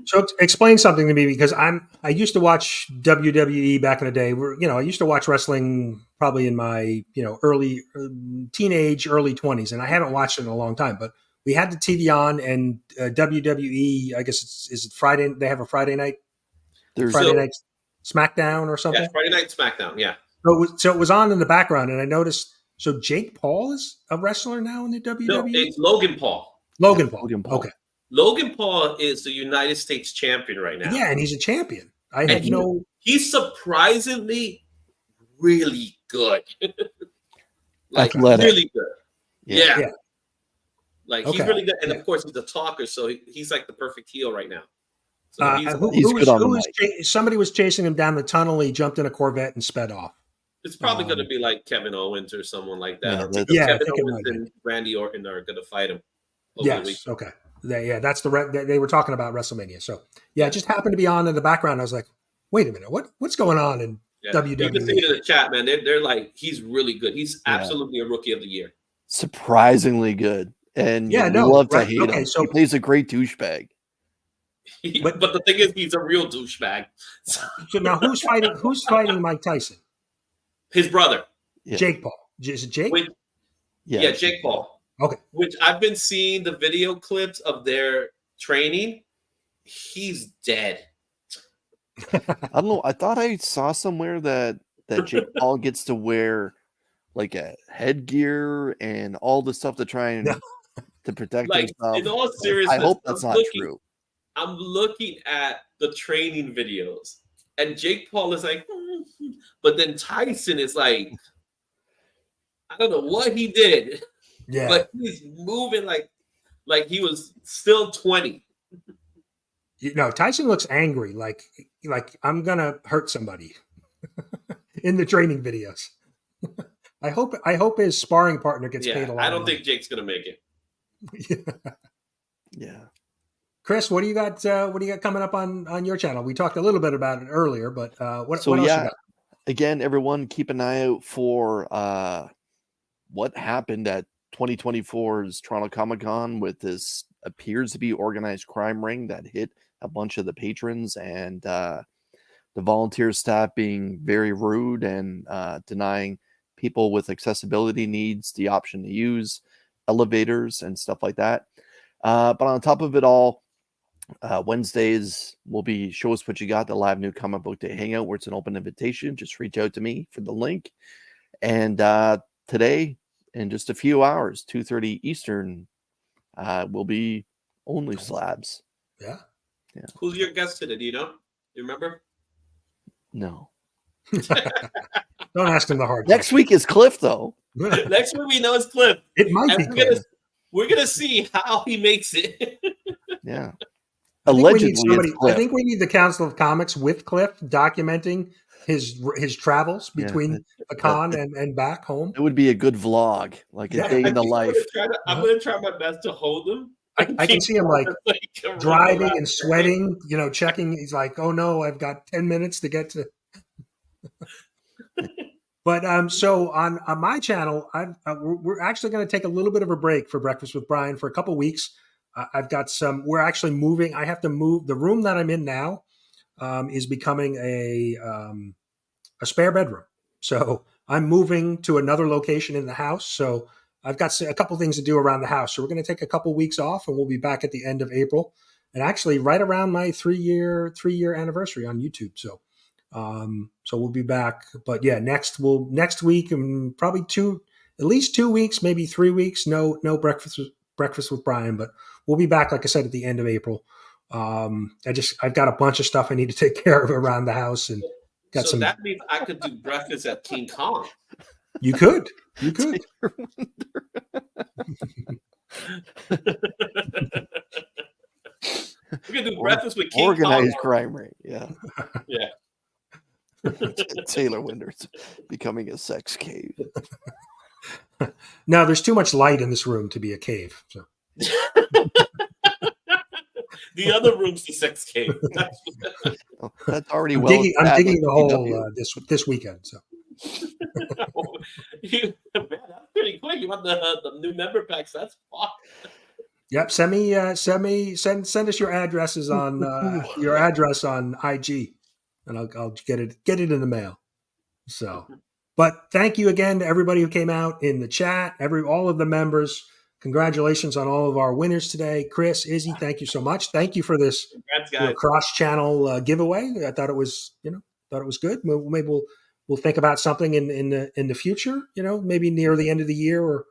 So explain something to me because I used to watch WWE back in the day. I used to watch wrestling probably in my early teenage, early 20s, and I haven't watched it in a long time. But we had the TV on, and WWE. I guess is it Friday? They have a Friday night. Friday night SmackDown or something. Yeah, Friday Night SmackDown. Yeah. So it was on in the background, and I noticed. So Jake Paul is a wrestler now in the WWE? No, it's Logan Paul. Logan Paul. Okay. Logan Paul is the United States champion right now. Yeah, and he's a champion. He's surprisingly really good. Really good. Yeah. Like he's really good. And of course he's a talker, so he's like the perfect heel right now. So he's good on the mic. Somebody was chasing him down the tunnel. He jumped in a Corvette and sped off. It's probably going to be like Kevin Owens or someone like that. Yeah, Kevin Owens and Randy Orton are going to fight him. Yes. Okay. That's they were talking about WrestleMania. So it just happened to be on in the background. I was like, wait a minute, what's going on in WWE? You can see it in the chat, man. They're like, he's really good. He's absolutely a rookie of the year. Surprisingly good. And love to hate him. So he plays a great douchebag. But the thing is, he's a real douchebag. So now who's fighting Mike Tyson? His brother. Yeah. Jake Paul. Is it Jake? Jake Paul. Okay. Which I've been seeing the video clips of their training. He's dead. I don't know. I thought I saw somewhere that Jake Paul gets to wear like a headgear and all the stuff to try and to protect himself. In all seriousness, I hope that's not true. I'm looking at the training videos, and Jake Paul is like, but then Tyson is like, I don't know what he did, but he's moving like he was still 20. Tyson looks angry, like I'm gonna hurt somebody in the training videos. I hope his sparring partner gets paid a lot. I don't think Jake's gonna make it. Yeah. Chris, what do you got? What do you got coming up on your channel? We talked a little bit about it earlier, but what else you got? Again, everyone, keep an eye out for what happened at 2024's Toronto Comic-Con with this appears to be organized crime ring that hit a bunch of the patrons and the volunteer staff being very rude and denying people with accessibility needs the option to use elevators and stuff like that. But on top of it all, Wednesdays will be Show Us What You Got, the live new comic book day hangout where it's an open invitation. Just reach out to me for the link. And today, in just a few hours, 2:30 Eastern, will be Only Slabs. Yeah. Who's your guest today? Do you know? You remember? No. Don't ask him the hard. Next week is Cliff, though. Next week we know it's Cliff. It might be Cliff. We're gonna see how he makes it. Yeah. Allegedly, I think we need the Council of Comics with Cliff documenting his travels between the con and back home. It would be a good vlog, like a day in the life. I'm gonna try my best to hold him. I can see him like driving and sweating, checking. He's like, oh no, I've got 10 minutes to get to. But so on my channel, we're actually going to take a little bit of a break for Breakfast with Brian for a couple weeks. We're actually moving. I have to move. The room that I'm in now is becoming a spare bedroom. So I'm moving to another location in the house. So I've got a couple things to do around the house. So we're going to take a couple weeks off and we'll be back at the end of April and actually right around my three-year anniversary on YouTube. So we'll be back, but next week and probably at least 2 weeks, maybe 3 weeks. No breakfast with Brian, but we'll be back, like I said, at the end of April. I've got a bunch of stuff I need to take care of around the house and got some. That means I could do breakfast at King Kong. You could. We could do breakfast with King Organized Kong. crime rate. Yeah. Yeah. Taylor Winters becoming a sex cave. No, there's too much light in this room to be a cave. So. The other room's the sex cave. That's already I'm digging the hole this weekend. So. Man, that's pretty quick. You want the new member packs? That's fun. Yep. Send us your addresses on your address on IG, and I'll get it in the mail. So, but thank you again to everybody who came out in the chat. All of the members. Congratulations on all of our winners today. Chris, Izzy, thank you so much. Thank you for this cross-channel giveaway. I thought it was good. Maybe we'll think about something in the future. Maybe near the end of the year, or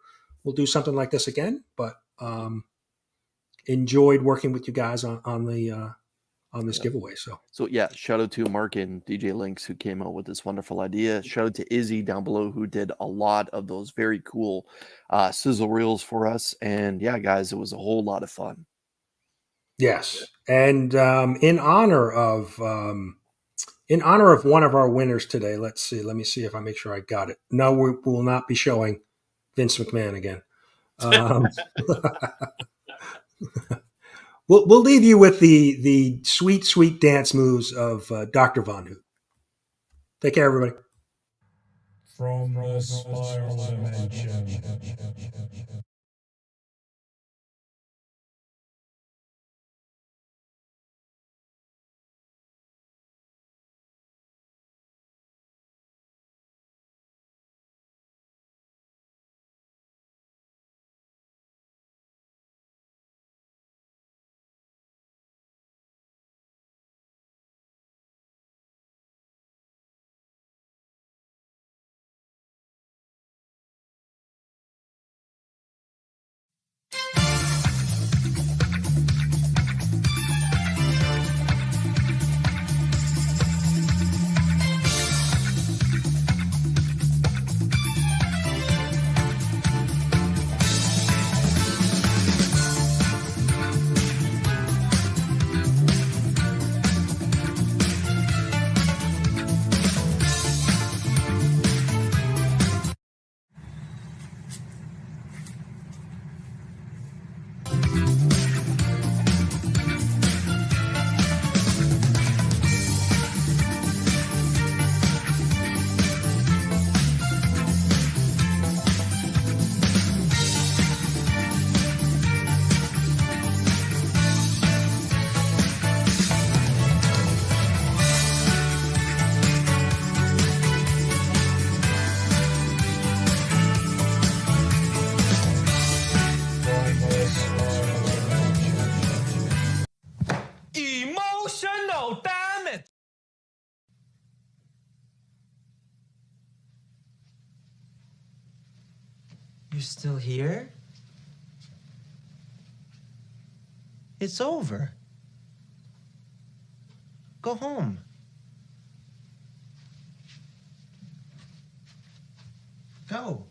we'll do something like this again. But enjoyed working with you guys on this giveaway. So yeah, shout out to Mark and DJ Links who came out with this wonderful idea. Shout out to Izzy down below who did a lot of those very cool sizzle reels for us. And yeah, guys, it was a whole lot of fun. Yes, and in honor of one of our winners today, let's see. Let me see if I make sure I got it. No, we will not be showing Vince McMahon again. We'll leave you with the sweet dance moves of Dr. Von Hoot. Take care, everybody. From the spiral dimension. Emotional damage. You're still here? It's over. Go home. Go.